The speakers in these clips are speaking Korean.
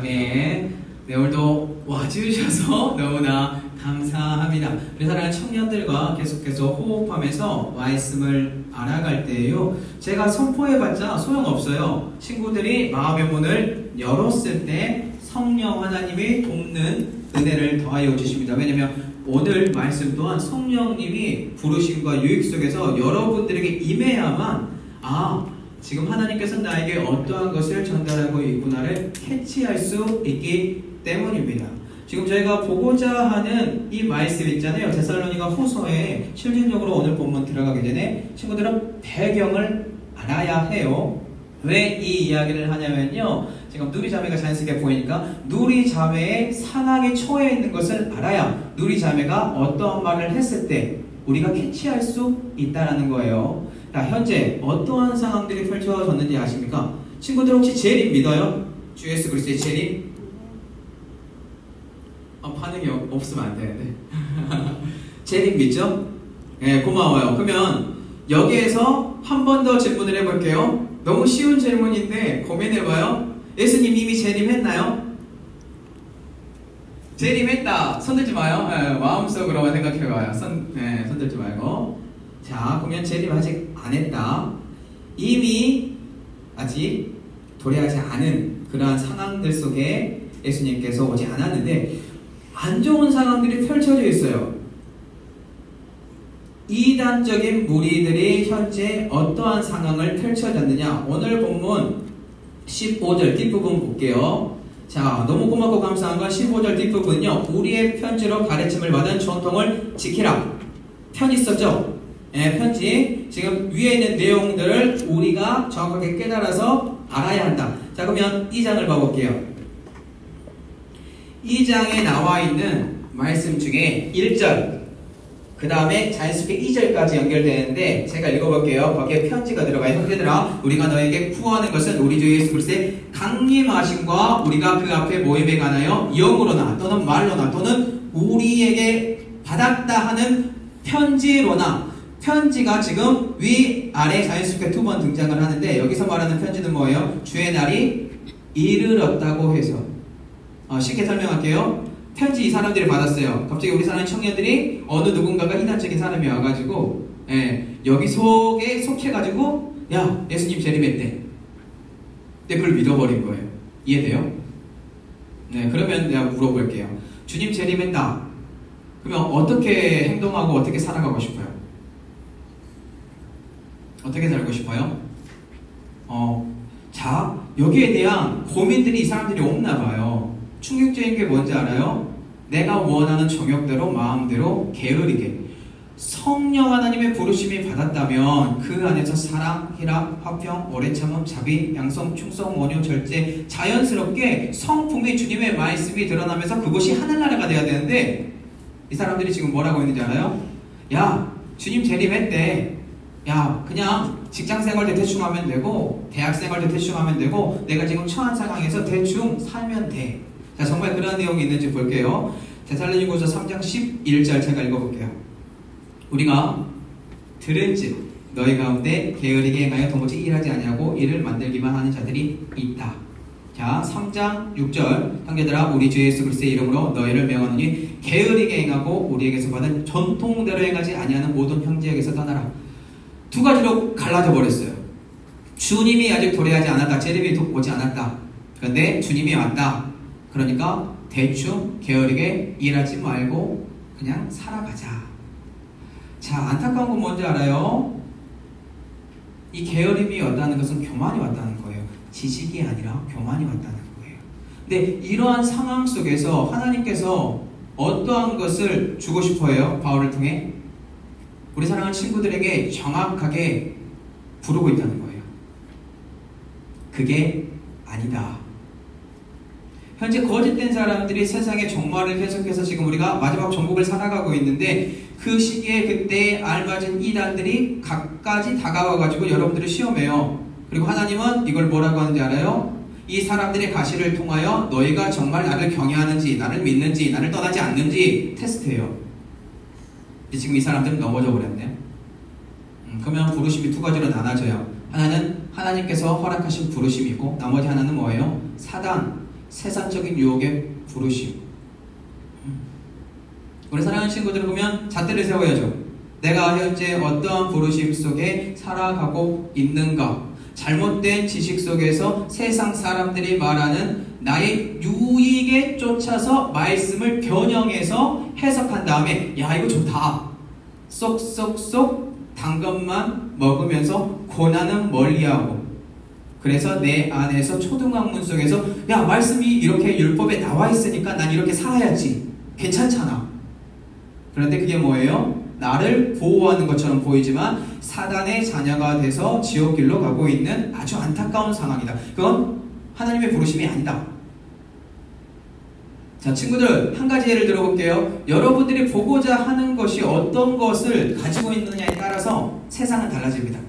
네, 오늘도 와주셔서 너무나 감사합니다. 우리 사랑하는 청년들과 계속해서 호흡하면서 말씀을 알아갈 때에요, 제가 선포해봤자 소용없어요. 친구들이 마음의 문을 열었을 때 성령 하나님이 돕는 은혜를 더하여 주십니다. 왜냐면 오늘 말씀 또한 성령님이 부르심과 유익 속에서 여러분들에게 임해야만 지금 하나님께서 나에게 어떠한 것을 전달하고 있구나를 캐치할 수 있기 때문입니다. 지금 저희가 보고자 하는 이 말씀 있잖아요. 데살로니가 후서에 실질적으로 오늘 본문 들어가기 전에 친구들은 배경을 알아야 해요. 왜 이 이야기를 하냐면요, 지금 누리자매가 자연스럽게 보이니까 누리자매의 상황에 처해 있는 것을 알아야 누리자매가 어떠한 말을 했을 때 우리가 캐치할 수 있다는 거예요. 자, 현재 어떠한 상황들이 펼쳐졌는지 아십니까? 친구들 혹시 재림 믿어요? 주 예수 그리스도의 재림? 반응이 없으면 안 되는데. 재림 믿죠? 네, 고마워요. 그러면 여기에서 한 번 더 질문을 해볼게요. 너무 쉬운 질문인데 고민해봐요. 예수님 이미 재림했나요? 재림했다. 손들지 마요. 네, 마음속으로만 생각해봐요. 손들지 말고. 자, 그러면 재림 아직 안 했다. 이미 아직 도래하지 않은 그러한 상황들 속에 예수님께서 오지 않았는데 안 좋은 상황들이 펼쳐져 있어요. 이단적인 무리들이 현재 어떠한 상황을 펼쳐졌느냐, 오늘 본문 15절 뒷부분 볼게요. 자, 너무 고맙고 감사한 건 15절 뒷부분은요, 우리의 편지로 가르침을 받은 전통을 지키라. 편지 썼죠? 네, 편지. 지금 위에 있는 내용들을 우리가 정확하게 깨달아서 알아야 한다. 자, 그러면 이 장을 봐볼게요. 이 장에 나와 있는 말씀 중에 1절, 그 다음에 자연스럽게 2절까지 연결되는데 제가 읽어볼게요. 거기에 편지가 들어가요. 형제들아, 우리가 너에게 구하는 것은 우리 주 예수 그리스도의 강림하심과 우리가 그 앞에 모임에 관하여 영으로나 또는 말로나 또는 우리에게 받았다 하는 편지로나, 편지가 지금 위아래 자연스럽게 두 번 등장을 하는데 여기서 말하는 편지는 뭐예요? 주의 날이 이르렀다고 해서 쉽게 설명할게요. 편지 이 사람들이 받았어요. 갑자기 우리 사람 청년들이 어느 누군가가 이단적인 사람이 와가지고 여기 속에 속해가지고 야, 예수님 재림했대. 근데 그걸 믿어버린 거예요. 이해돼요? 네, 그러면 내가 물어볼게요. 주님 재림했다. 그러면 어떻게 행동하고 어떻게 살아가고 싶어요? 어떻게 살고 싶어요? 자, 여기에 대한 고민들이 이 사람들이 없나 봐요. 충격적인 게 뭔지 알아요? 내가 원하는 정욕대로 마음대로 게으르게 성령 하나님의 부르심이 받았다면 그 안에서 사랑, 희락, 화평, 오래 참음, 자비, 양성, 충성, 온유, 절제, 자연스럽게 성품이 주님의 말씀이 드러나면서 그것이 하늘나라가 돼야 되는데 이 사람들이 지금 뭐라고 했는지 알아요? 야, 주님 재림했대. 야, 그냥 직장생활도 대충 하면 되고 대학생활도 대충 하면 되고 내가 지금 처한 상황에서 대충 살면 돼. 자, 정말 그런 내용이 있는지 볼게요. 데살로니가후서 3장 11절 제가 읽어볼게요. 우리가 들은즉 너희 가운데 게으르게 행하여 도무지 일하지 아니하고 일을 만들기만 하는 자들이 있다. 자, 3장 6절 형제들아, 우리 주 예수 그리스도의 이름으로 너희를 명하노니 게으르게 행하고 우리에게서 받은 전통대로 행하지 아니하는 모든 형제에게서 떠나라. 두 가지로 갈라져 버렸어요. 주님이 아직 도래하지 않았다. 재림이 오지 않았다. 그런데 주님이 왔다. 그러니까 대충 게으르게 일하지 말고 그냥 살아가자. 자, 안타까운 건 뭔지 알아요? 이 게으름이 왔다는 것은 교만이 왔다는 거예요. 지식이 아니라 교만이 왔다는 거예요. 근데 이러한 상황 속에서 하나님께서 어떠한 것을 주고 싶어 해요? 바울을 통해 우리 사랑하는 친구들에게 정확하게 부르고 있다는 거예요. 그게 아니다. 현재 거짓된 사람들이 세상의 종말을 계속해서 지금 우리가 마지막 종국을 살아가고 있는데 그 시기에 그때 알맞은 이단들이 각가지 다가와가지고 여러분들을 시험해요. 그리고 하나님은 이걸 뭐라고 하는지 알아요? 이 사람들의 가시를 통하여 너희가 정말 나를 경외하는지, 나를 믿는지, 나를 떠나지 않는지 테스트해요. 지금 이 사람들은 넘어져 버렸네요. 그러면 부르심이 두 가지로 나눠져요. 하나는 하나님께서 허락하신 부르심이고 나머지 하나는 뭐예요? 사단, 세상적인 유혹의 부르심. 우리 사랑하는 친구들을 보면 잣대를 세워야죠. 내가 현재 어떠한 부르심 속에 살아가고 있는가? 잘못된 지식 속에서 세상 사람들이 말하는 나의 유익에 쫓아서 말씀을 변형해서 해석한 다음에 야 이거 좋다. 쏙쏙쏙 단 것만 먹으면서 고난은 멀리하고, 그래서 내 안에서 초등학문 속에서 야 말씀이 이렇게 율법에 나와 있으니까 난 이렇게 살아야지. 괜찮잖아. 그런데 그게 뭐예요? 나를 보호하는 것처럼 보이지만 사단의 자녀가 돼서 지옥길로 가고 있는 아주 안타까운 상황이다. 그건 하나님의 부르심이 아니다. 자, 친구들 한 가지 예를 들어볼게요. 여러분들이 보고자 하는 것이 어떤 것을 가지고 있느냐에 따라서 세상은 달라집니다.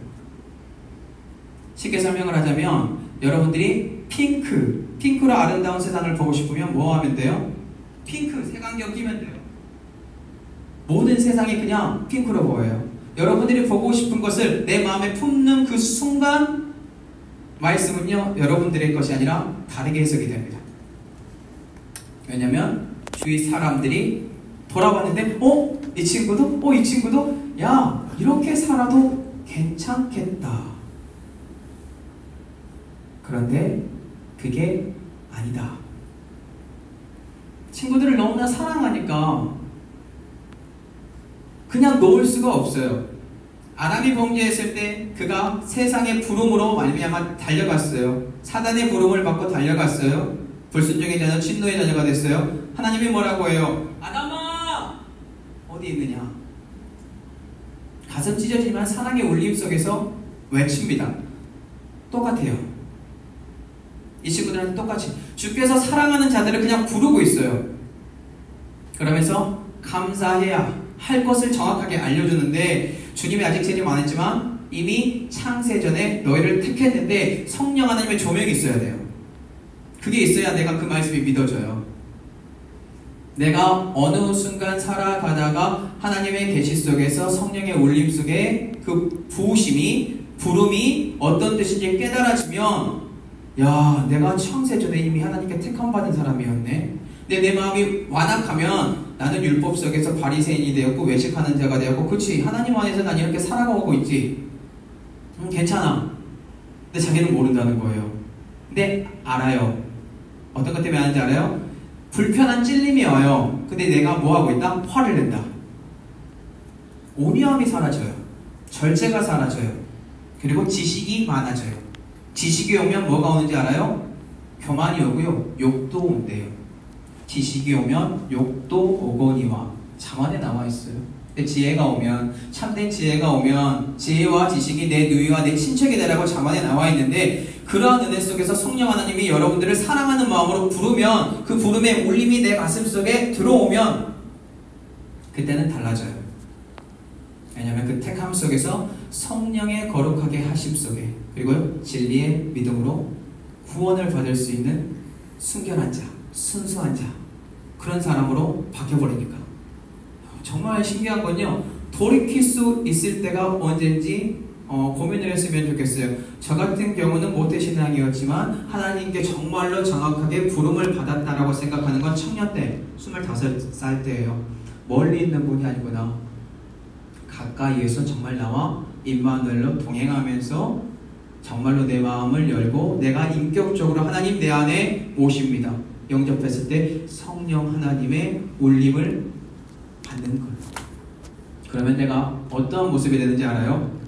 쉽게 설명을 하자면 여러분들이 핑크로 아름다운 세상을 보고 싶으면 뭐 하면 돼요? 핑크 색안경 끼면 돼요. 모든 세상이 그냥 핑크로 보여요. 여러분들이 보고 싶은 것을 내 마음에 품는 그 순간 말씀은요 여러분들의 것이 아니라 다르게 해석이 됩니다. 왜냐면 주위 사람들이 돌아봤는데 이 친구도? 이 친구도? 야 이렇게 살아도 괜찮겠다. 그런데 그게 아니다. 친구들을 너무나 사랑하니까 그냥 놓을 수가 없어요. 아담이 범죄했을 때 그가 세상의 부름으로 말미암아 달려갔어요. 사단의 부름을 받고 달려갔어요. 불순종의 자녀, 진노의 자녀가 됐어요. 하나님이 뭐라고 해요? 아담아! 어디 있느냐? 가슴 찢어지지만 사랑의 울림 속에서 외칩니다. 똑같아요. 이 친구들한테 똑같이 주께서 사랑하는 자들을 그냥 부르고 있어요. 그러면서 감사해야 할 것을 정확하게 알려주는데, 주님이 아직 재림 안 했지만 이미 창세전에 너희를 택했는데 성령 하나님의 조명이 있어야 돼요. 그게 있어야 내가 그 말씀이 믿어져요. 내가 어느 순간 살아가다가 하나님의 계시 속에서 성령의 울림 속에 그 부름이 어떤 뜻인지 깨달아지면 야 내가 창세전에 이미 하나님께 택함받은 사람이었네. 근데 내 마음이 완악하면 나는 율법 속에서 바리새인이 되었고 외식하는 자가 되었고, 그치 하나님 안에서 난 이렇게 살아가고 있지. 괜찮아. 근데 자기는 모른다는 거예요. 근데 알아요. 어떤 것 때문에 아는지 알아요? 불편한 찔림이 와요. 근데 내가 뭐하고 있다? 화를 낸다. 온유함이 사라져요. 절제가 사라져요. 그리고 지식이 많아져요. 지식이 오면 뭐가 오는지 알아요? 교만이 오고요 욕도 온대요. 지식이 오면 욕도 오거니와 잠언에 나와 있어요. 근데 지혜가 오면, 참된 지혜가 오면 지혜와 지식이 내 누이와 내 친척이 되라고 잠언에 나와 있는데, 그러한 은혜 속에서 성령 하나님이 여러분들을 사랑하는 마음으로 부르면, 그 부름의 울림이 내 가슴 속에 들어오면 그때는 달라져요. 왜냐하면 그 택함 속에서 성령의 거룩하게 하심 속에, 그리고 진리의 믿음으로 구원을 받을 수 있는 순결한 자, 순수한 자, 그런 사람으로 바뀌어버리니까. 정말 신기한 건요, 돌이킬 수 있을 때가 언젠지 고민을 했으면 좋겠어요. 저 같은 경우는 모태신앙이었지만 하나님께 정말로 정확하게 부름을 받았다라고 생각하는 건 청년 때, 25살 때예요. 멀리 있는 분이 아니구나, 가까이에서 정말 나와 임마누엘로 동행하면서 정말로 내 마음을 열고 내가 인격적으로 하나님 내 안에 오십니다. 영접했을 때 성령 하나님의 울림을 받는 거예요. 그러면 내가 어떠한 모습이 되는지 알아요?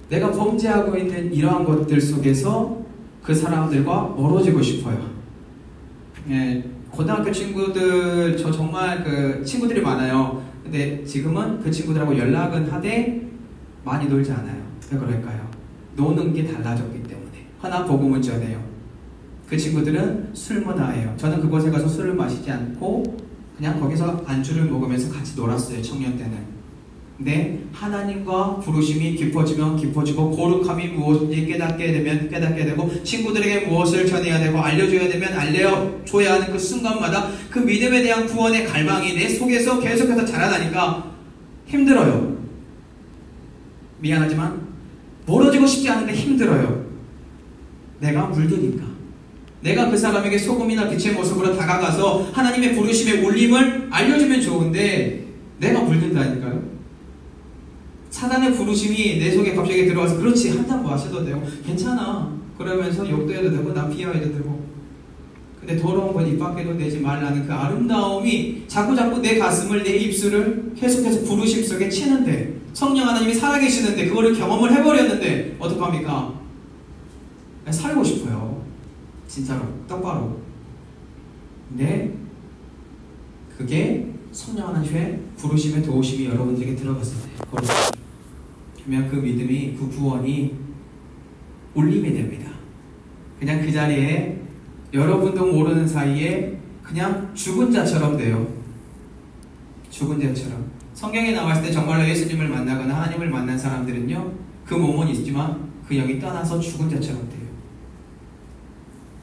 내가 범죄하고 있는 이러한 것들 속에서 그 사람들과 멀어지고 싶어요. 예, 고등학교 친구들, 저 정말 그 친구들이 많아요. 근데 지금은 그 친구들하고 연락은 하되 많이 놀지 않아요. 왜 그럴까요? 노는 게 달라졌기 때문에. 하나 복음을 전해요. 그 친구들은 술 문화예요. 저는 그곳에 가서 술을 마시지 않고 그냥 거기서 안주를 먹으면서 같이 놀았어요, 청년 때는. 근데 하나님과 부르심이 깊어지면 깊어지고, 거룩함이 무엇인지 깨닫게 되면 깨닫게 되고, 친구들에게 무엇을 전해야 되고 알려줘야 되면 알려줘야 하는 그 순간마다 그 믿음에 대한 구원의 갈망이 내 속에서 계속해서 자라나니까 힘들어요. 미안하지만 멀어지고 싶지 않은데 힘들어요. 내가 물드니까, 내가 그 사람에게 소금이나 빛의 모습으로 다가가서 하나님의 부르심의 울림을 알려주면 좋은데 내가 물든다니까요. 사단의 부르심이 내 속에 갑자기 들어와서 그렇지 한 잔 마셔도 되고 괜찮아 그러면서 욕도 해도 되고 나 비하해도 되고 근데 더러운 건 입 밖에도 내지 말라는 그 아름다움이 자꾸자꾸 내 가슴을 내 입술을 계속해서 부르심 속에 치는데 성령 하나님이 살아계시는데 그거를 경험을 해버렸는데 어떡합니까? 살고 싶어요. 진짜로 똑바로. 근데 그게 성령 하나님의 부르심의 도우심이 여러분들에게 들어갔을 때 그러면 그 믿음이 그 구원이 울림이 됩니다. 그냥 그 자리에 여러분도 모르는 사이에 그냥 죽은 자처럼 돼요. 죽은 자처럼. 성경에 나왔을 때 정말로 예수님을 만나거나 하나님을 만난 사람들은요 그 몸은 있지만 그 영이 떠나서 죽은 자처럼 돼요.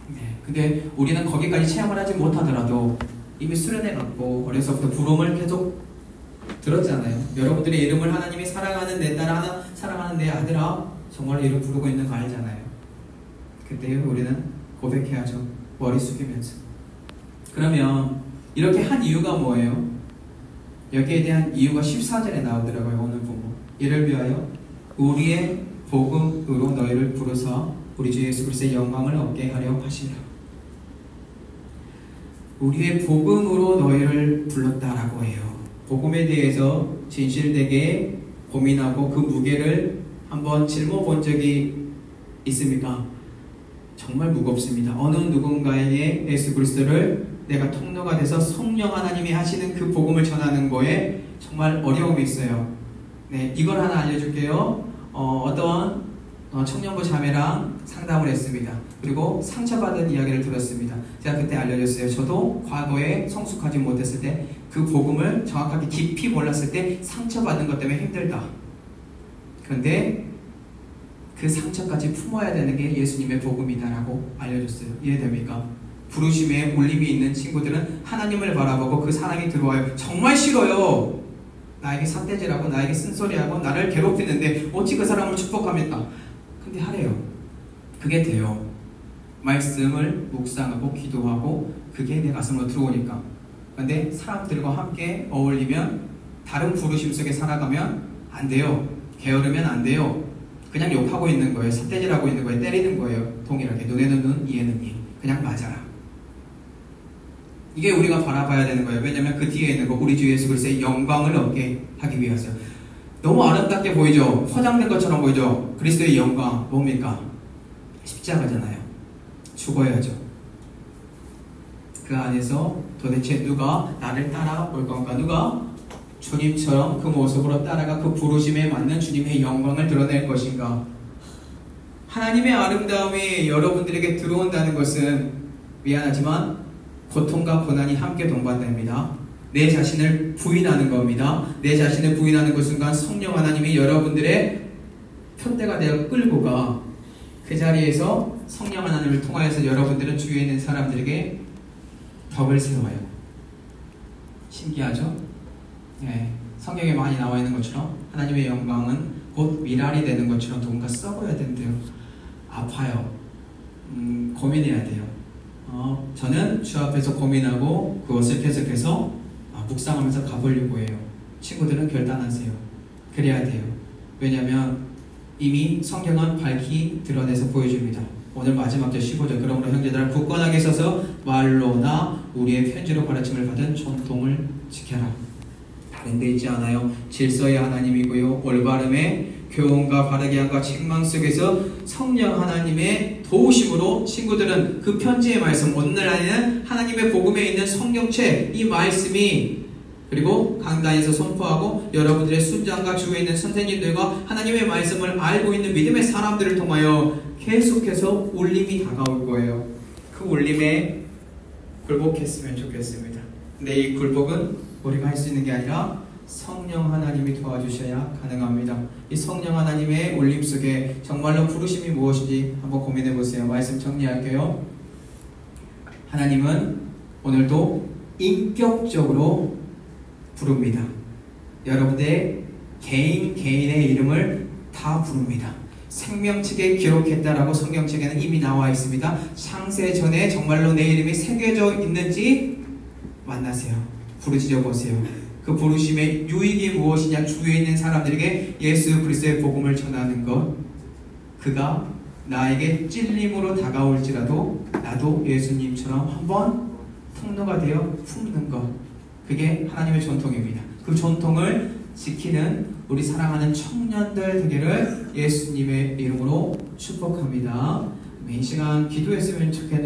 네. 근데 우리는 거기까지 체험을 하지 못하더라도 이미 수련해갖고 어려서부터 부름을 계속 들었잖아요. 여러분들의 이름을 하나님이 사랑하는 내 딸아, 사랑하는 내 아들아 정말로 이름 부르고 있는 거 알잖아요. 그때 우리는 고백해야죠. 머리 숙이면서. 그러면 이렇게 한 이유가 뭐예요? 여기에 대한 이유가 14절에 나오더라고요. 오늘 보고 이를 위하여 우리의 복음으로 너희를 부르사 우리 주 예수 그리스도의 영광을 얻게 하려 하시라. 우리의 복음으로 너희를 불렀다라고 해요. 복음에 대해서 진실되게 고민하고 그 무게를 한번 짊어 본 적이 있습니까? 정말 무겁습니다. 어느 누군가에게 예수 그리스도를 내가 통로가 돼서 성령 하나님이 하시는 그 복음을 전하는 거에 정말 어려움이 있어요. 네, 이걸 하나 알려줄게요. 어떤 청년부 자매랑 상담을 했습니다. 그리고 상처받은 이야기를 들었습니다. 제가 그때 알려줬어요. 저도 과거에 성숙하지 못했을 때 그 복음을 정확하게 깊이 몰랐을 때 상처받은 것 때문에 힘들다. 그런데 그 상처까지 품어야 되는 게 예수님의 복음이다라고 알려줬어요. 이해됩니까? 부르심에 울림이 있는 친구들은 하나님을 바라보고 그 사랑이 들어와요. 정말 싫어요. 나에게 삿대질하고 나에게 쓴소리하고 나를 괴롭히는데 어찌 그 사람을 축복합니까? 근데 하래요. 그게 돼요. 말씀을 묵상하고 기도하고 그게 내 가슴으로 들어오니까. 근데 사람들과 함께 어울리면 다른 부르심 속에 살아가면 안 돼요. 게으르면 안 돼요. 그냥 욕하고 있는 거예요. 삿대질하고 있는 거예요. 때리는 거예요. 동일하게. 눈에는 눈, 이에는 이. 그냥 맞아라. 이게 우리가 바라봐야 되는 거예요. 왜냐면 그 뒤에 있는 거 우리 주 예수 그리스도의 영광을 얻게 하기 위해서. 너무 아름답게 보이죠? 포장된 것처럼 보이죠? 그리스도의 영광 뭡니까? 십자가잖아요. 죽어야죠. 그 안에서 도대체 누가 나를 따라올 건가? 누가 주님처럼 그 모습으로 따라가 그 부르심에 맞는 주님의 영광을 드러낼 것인가? 하나님의 아름다움이 여러분들에게 들어온다는 것은 미안하지만 고통과 고난이 함께 동반됩니다. 내 자신을 부인하는 겁니다. 내 자신을 부인하는 그 순간 성령 하나님이 여러분들의 편대가 되어 끌고 가 그 자리에서 성령 하나님을 통하여서 여러분들은 주위에 있는 사람들에게 덕을 세워요. 신기하죠? 네, 성경에 많이 나와 있는 것처럼 하나님의 영광은 곧 미랄이 되는 것처럼 누군가 썩어야 된대요. 아파요. 고민해야 돼요. 저는 주 앞에서 고민하고 그것을 계속해서 묵상하면서 가보려고 해요. 친구들은 결단하세요. 그래야 돼요. 왜냐하면 이미 성경은 밝히 드러내서 보여줍니다. 오늘 마지막 절 15절 그러므로 형제들아 굳건하게 서서 말로나 우리의 편지로 가르침을 받은 전통을 지켜라. 다른 데 있지 않아요. 질서의 하나님이고요. 올바름의 교훈과 바르게 함과 책망 속에서 성령 하나님의 도우심으로 친구들은 그 편지의 말씀 오늘 안에는 하나님의 복음에 있는 성경책 이 말씀이 그리고 강단에서 선포하고 여러분들의 순장과 주위에 있는 선생님들과 하나님의 말씀을 알고 있는 믿음의 사람들을 통하여 계속해서 울림이 다가올 거예요. 그 울림에 굴복했으면 좋겠습니다. 근데 이 굴복은 우리가 할 수 있는 게 아니라 성령 하나님이 도와주셔야 가능합니다. 이 성령 하나님의 울림 속에 정말로 부르심이 무엇인지 한번 고민해 보세요. 말씀 정리할게요. 하나님은 오늘도 인격적으로 부릅니다. 여러분들의 개인의 이름을 다 부릅니다. 생명책에 기록했다라고 성경책에는 이미 나와 있습니다. 창세 전에 정말로 내 이름이 새겨져 있는지 만나세요. 부르짖어 보세요. 그 부르심의 유익이 무엇이냐? 주위에 있는 사람들에게 예수 그리스도의 복음을 전하는 것. 그가 나에게 찔림으로 다가올지라도 나도 예수님처럼 한번 통로가 되어 품는 것. 그게 하나님의 전통입니다. 그 전통을 지키는 우리 사랑하는 청년들 되기를 예수님의 이름으로 축복합니다. 이 시간 기도했으면 좋겠는데